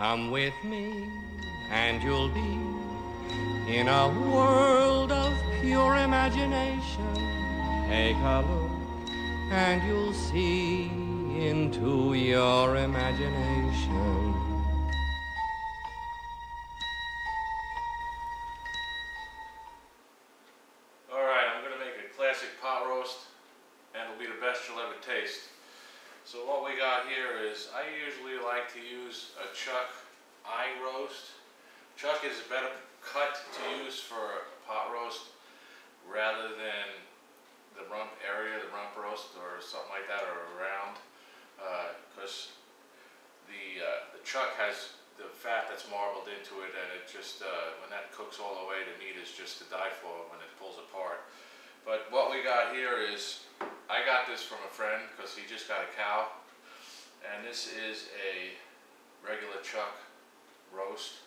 Come with me and you'll be in a world of pure imagination. Take a look and you'll see into your imagination. Alright, I'm going to make a classic pot roast, and it'll be the best you'll ever taste. So what we got here is, I usually like to use a chuck eye roast. Chuck is a better cut to use for a pot roast rather than the rump area, the rump roast or something like that, or a round, because the chuck has the fat that's marbled into it, and it just, when that cooks all the way, the meat is just to die for when it pulls apart. But what we got here is, I got this from a friend because he just got a cow, and this is a regular chuck roast.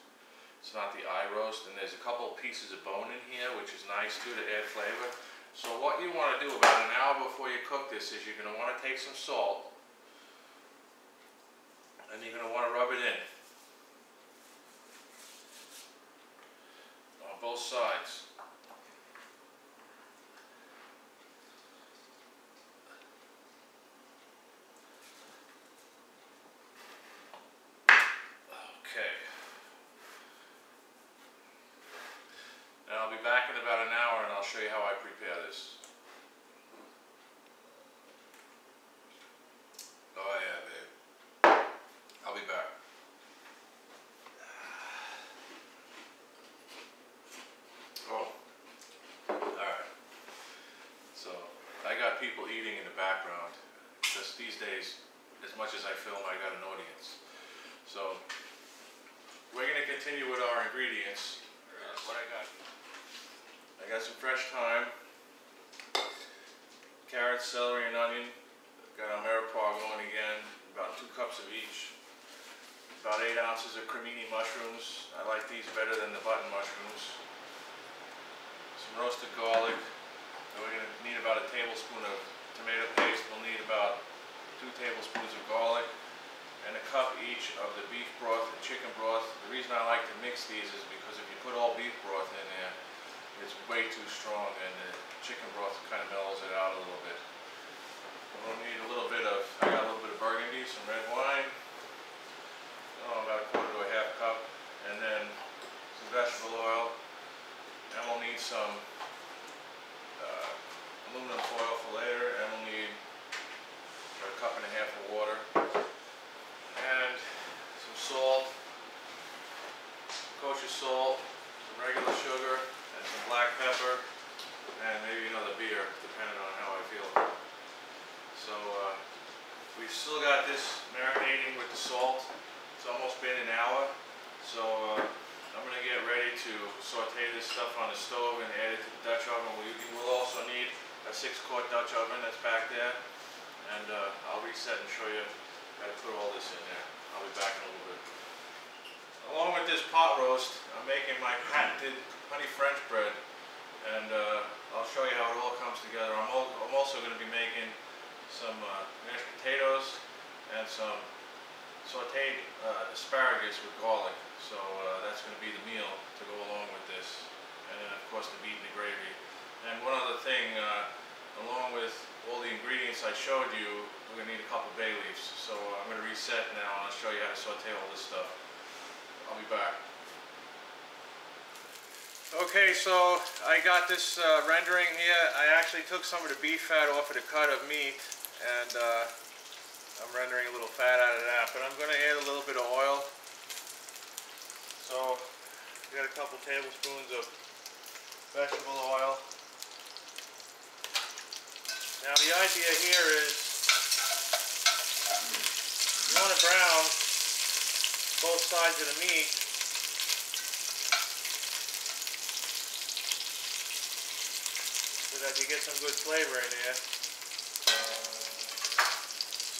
It's not the eye roast, and there's a couple of pieces of bone in here, which is nice too to add flavor. So what you want to do about an hour before you cook this is you're going to want to take some salt, and you're going to want to rub it in on both sides. And I'll be back in about an hour and I'll show you how I prepare this. Oh yeah, babe. I'll be back. Oh, alright. So, I got people eating in the background. Just these days, as much as I film, I got an audience. So, we're going to continue with our ingredients. What I got some fresh thyme, carrots, celery, and onion. Got our mirepoix going again, about 2 cups of each. About 8 ounces of cremini mushrooms. I like these better than the button mushrooms. Some roasted garlic. And we're going to need about a tablespoon of tomato paste. We'll need about 2 tablespoons of garlic. And a cup each of the beef broth and chicken broth. The reason I like to mix these is because if you put all beef broth in there, it's way too strong, and the chicken broth kind of mellows it out a little bit. We'll need a little bit of, I got a little bit of burgundy, some red wine. Oh, about a quarter to a half cup. And then some vegetable oil. And we'll need some aluminum foil for later. And we'll need about a cup and a half of water. And some salt, kosher salt, some regular sugar, and some black pepper, and maybe another beer, depending on how I feel. So we've still got this marinating with the salt. It's almost been an hour, so I'm going to get ready to saute this stuff on the stove and add it to the Dutch oven. You will also need a 6-quart Dutch oven that's back there, and I'll reset and show you how to put all this in there. I'll be back in a little bit. Along with this pot roast, I'm making my patented honey French bread, and I'll show you how it all comes together. I'm also going to be making some mashed potatoes and some sauteed asparagus with garlic. So that's going to be the meal to go along with this, and then of course the meat and the gravy. And one other thing, along with all the ingredients I showed you, we're going to need a couple bay leaves. So I'm going to reset now and I'll show you how to saute all this stuff. I'll be back. Okay, so I got this rendering here. I actually took some of the beef fat off of the cut of meat, and I'm rendering a little fat out of that. But I'm going to add a little bit of oil. So we got a couple tablespoons of vegetable oil. Now the idea here is you want to brown both sides of the meat so that you get some good flavor in there.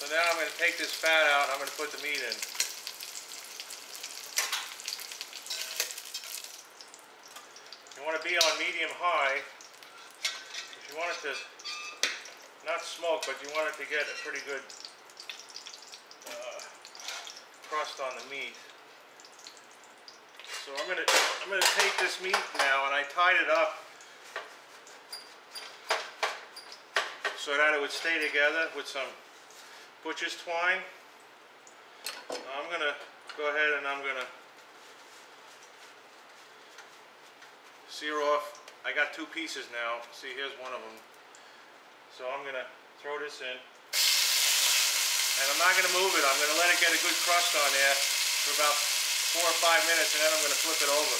So now I'm going to take this fat out and I'm going to put the meat in. You want to be on medium-high because you want it to not smoke, but you want it to get a pretty good crust on the meat. So I'm gonna take this meat now, and I tied it up so that it would stay together with some butcher's twine. I'm gonna go ahead and I'm gonna sear off. I got 2 pieces now. See, here's one of them. So I'm gonna throw this in, and I'm not gonna move it. I'm gonna let it get a good crust on there for about 4 or 5 minutes, and then I'm gonna flip it over.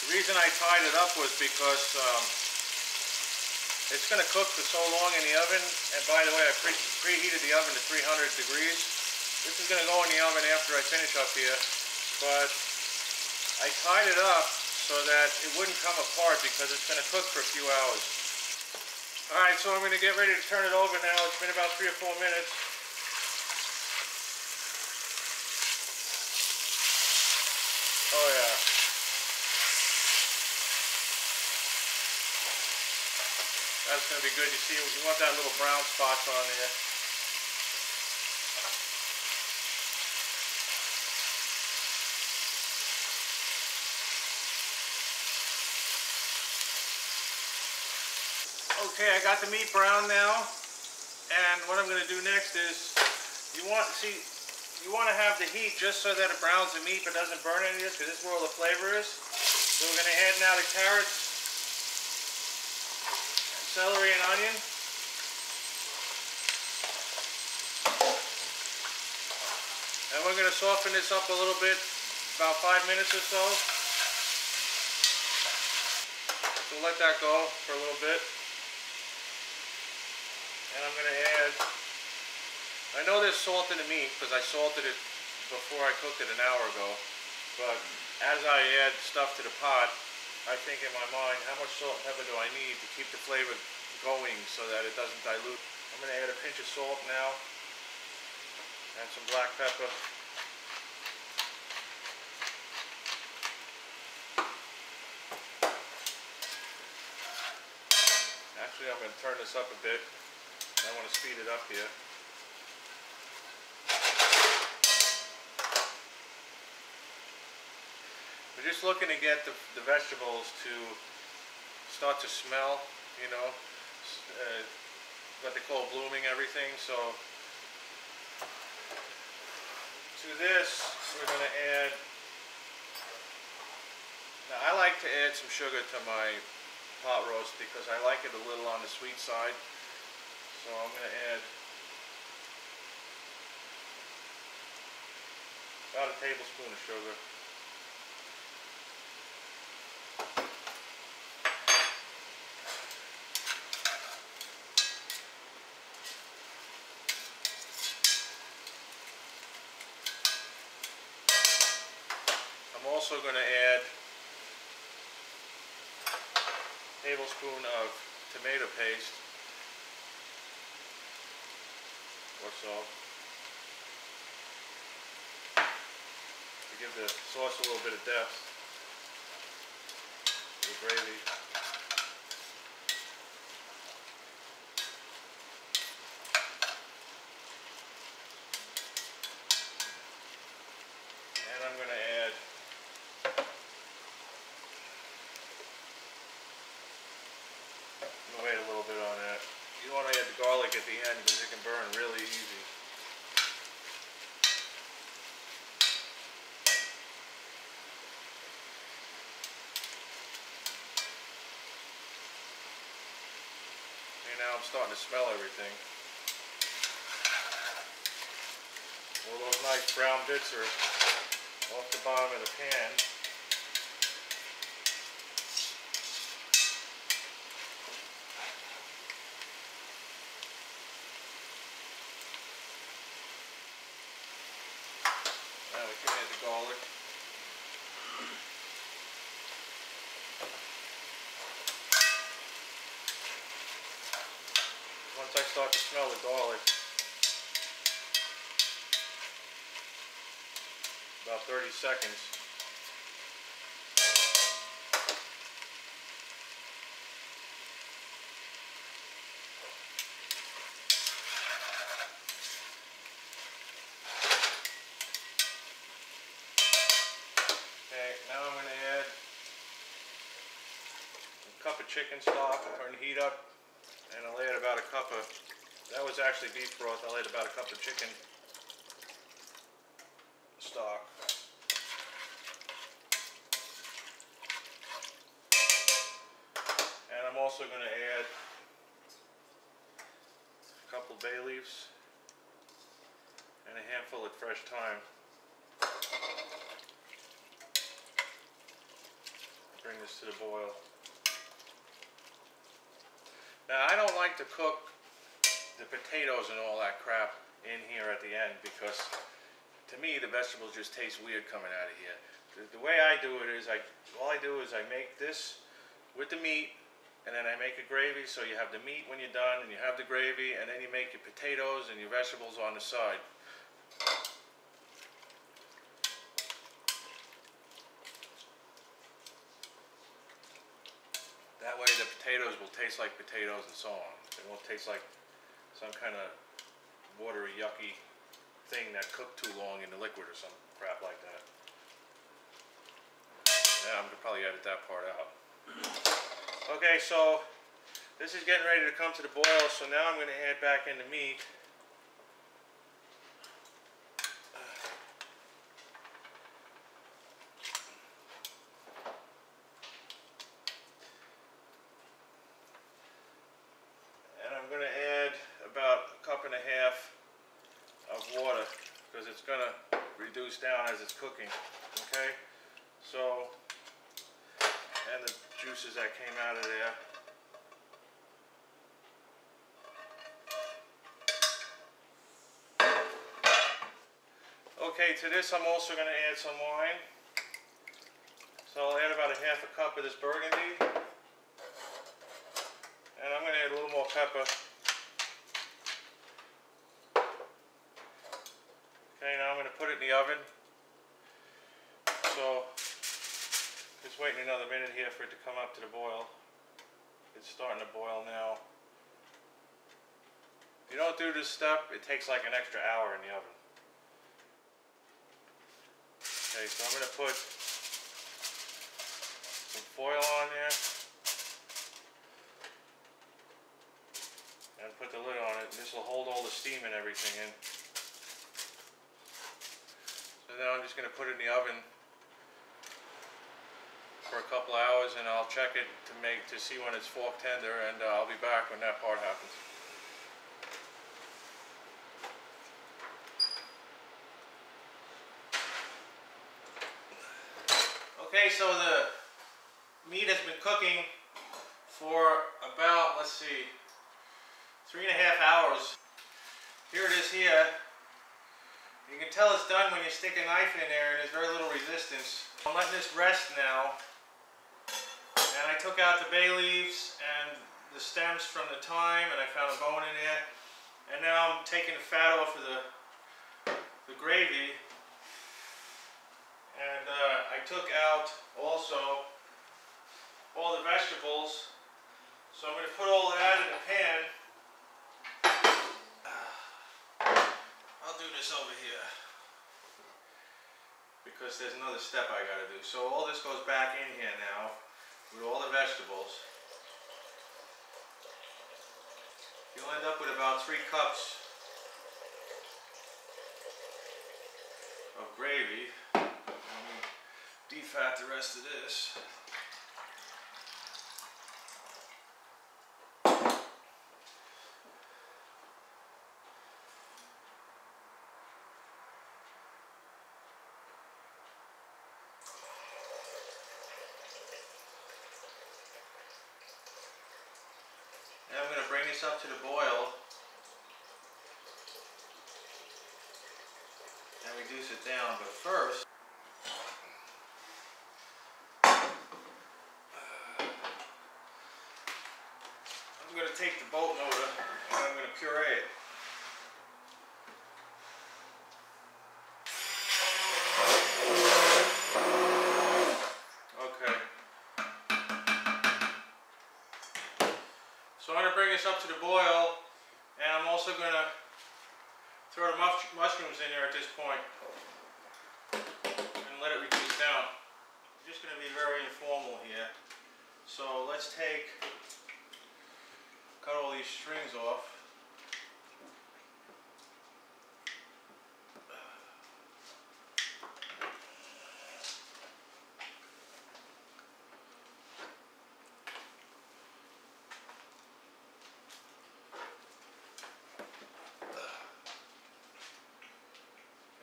The reason I tied it up was because it's going to cook for so long in the oven. And by the way, I preheated the oven to 300 degrees. This is going to go in the oven after I finish up here. But I tied it up so that it wouldn't come apart because it's going to cook for a few hours. Alright, so I'm going to get ready to turn it over now. It's been about 3 or 4 minutes. Oh yeah. That's going to be good. You see, you want that little brown spots on there. Okay, I got the meat brown now. And what I'm going to do next is, you want to have the heat just so that it browns the meat but doesn't burn any of this, because this is where all the flavor is. So we're going to add now the carrots, celery, and onion. And we're going to soften this up a little bit, about 5 minutes or so. So let that go for a little bit. And I'm going to add, I know there's salt in the meat because I salted it before I cooked it an hour ago. But as I add stuff to the pot, I think in my mind, how much salt and pepper do I need to keep the flavor going so that it doesn't dilute. I'm going to add a pinch of salt now, and some black pepper. Actually, I'm going to turn this up a bit. I want to speed it up here. We're just looking to get the vegetables to start to smell, you know, what they call blooming everything. So to this, we're going to add, now I like to add some sugar to my pot roast because I like it a little on the sweet side. So I'm going to add about a tablespoon of sugar. I'm also going to add a tablespoon of tomato paste or so to give the sauce a little bit of depth to the gravy. And I'm going to add wait a little bit on that. You want to add the garlic at the end because it can burn really easy. And now I'm starting to smell everything. All those nice brown bits are off the bottom of the pan. Now we can add the garlic. Once I start to smell the garlic, about 30 seconds. chicken stock, turn the heat up, and I'll add about a cup of, that was actually beef broth, I'll add about a cup of chicken stock. And I'm also going to add a couple bay leaves and a handful of fresh thyme. Bring this to the boil. Now I don't like to cook the potatoes and all that crap in here at the end because to me the vegetables just taste weird coming out of here. The way I do it is all I do is I make this with the meat, and then I make a gravy, so you have the meat when you're done and you have the gravy, and then you make your potatoes and your vegetables on the side. That way the potatoes will taste like potatoes and so on. They won't taste like some kind of watery, yucky thing that cooked too long in the liquid or some crap like that. Yeah, I'm gonna probably edit that part out. Okay, so this is getting ready to come to the boil, so now I'm gonna add back in the meat. And I'm gonna add about a cup and a half of water because it's gonna reduce down as it's cooking. Okay, so, and the juices that came out of there. Okay, to this I'm also going to add some wine. So I'll add about a half a cup of this burgundy. And I'm going to add a little more pepper. Okay, now I'm going to put it in the oven. So, just waiting another minute here for it to come up to the boil. It's starting to boil now. If you don't do this step, it takes like an extra hour in the oven. Okay, so I'm going to put some foil on there and put the lid on it. This will hold all the steam and everything in. So now I'm just going to put it in the oven for a couple hours, and I'll check it to see when it's fork tender, and I'll be back when that part happens. Okay, so the meat has been cooking for about, let's see, 3.5 hours. Here it is here. You can tell it's done when you stick a knife in there and there's very little resistance. I'm letting this rest now. And I took out the bay leaves and the stems from the thyme, and I found a bone in there. And now I'm taking the fat off of the gravy. And I took out also all the vegetables. So I'm going to put all that in the pan. I'll do this over here because there's another step I got to do. So all this goes back in here now with all the vegetables. You'll end up with about 3 cups of gravy. Defat the rest of this. And I'm going to bring this up to the boil and reduce it down, but first I'm going to take the boat motor and I'm going to puree it. Okay. So I'm going to bring this up to the boil, and I'm also going to throw the mushrooms in there at this point and let it reduce down. I'm just going to be very informal here. So let's cut all these strings off.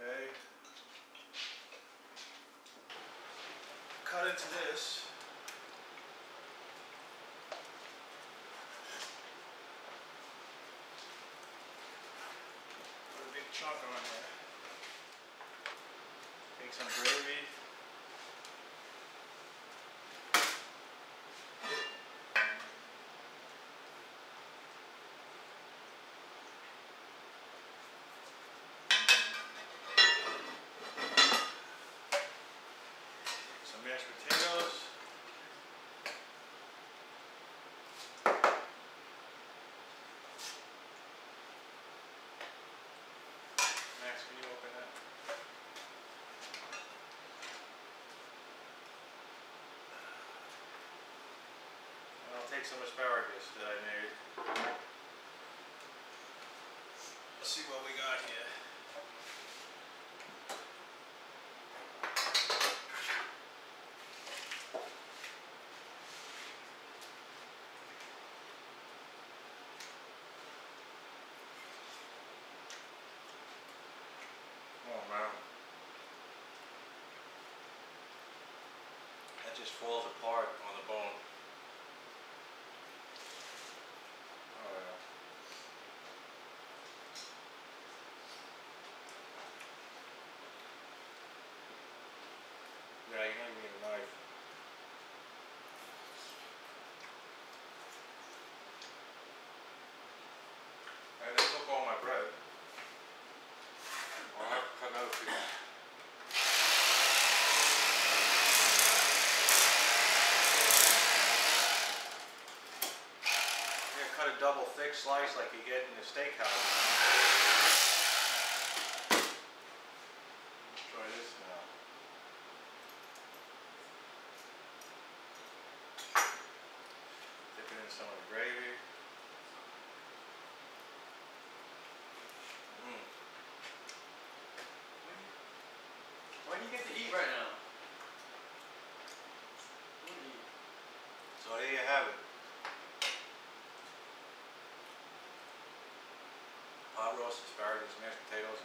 Okay. Cut into this. Put a big chunk on there. Take some gravy. Some mashed potatoes. Max, can you open that? And I'll take some asparagus that I made. Let's see what we got here. Oh man. That just falls apart on the bone. Oh yeah. Yeah, you don't even need a knife. And they took all my bread. I'll have to cut another piece. Yeah, cut a double thick slice like you get in the steakhouse. Let's try this now. Dip it in some of the gravy. Why do you get to eat right now? What do you eat? So there you have it. Pot roast, asparagus, mashed potatoes,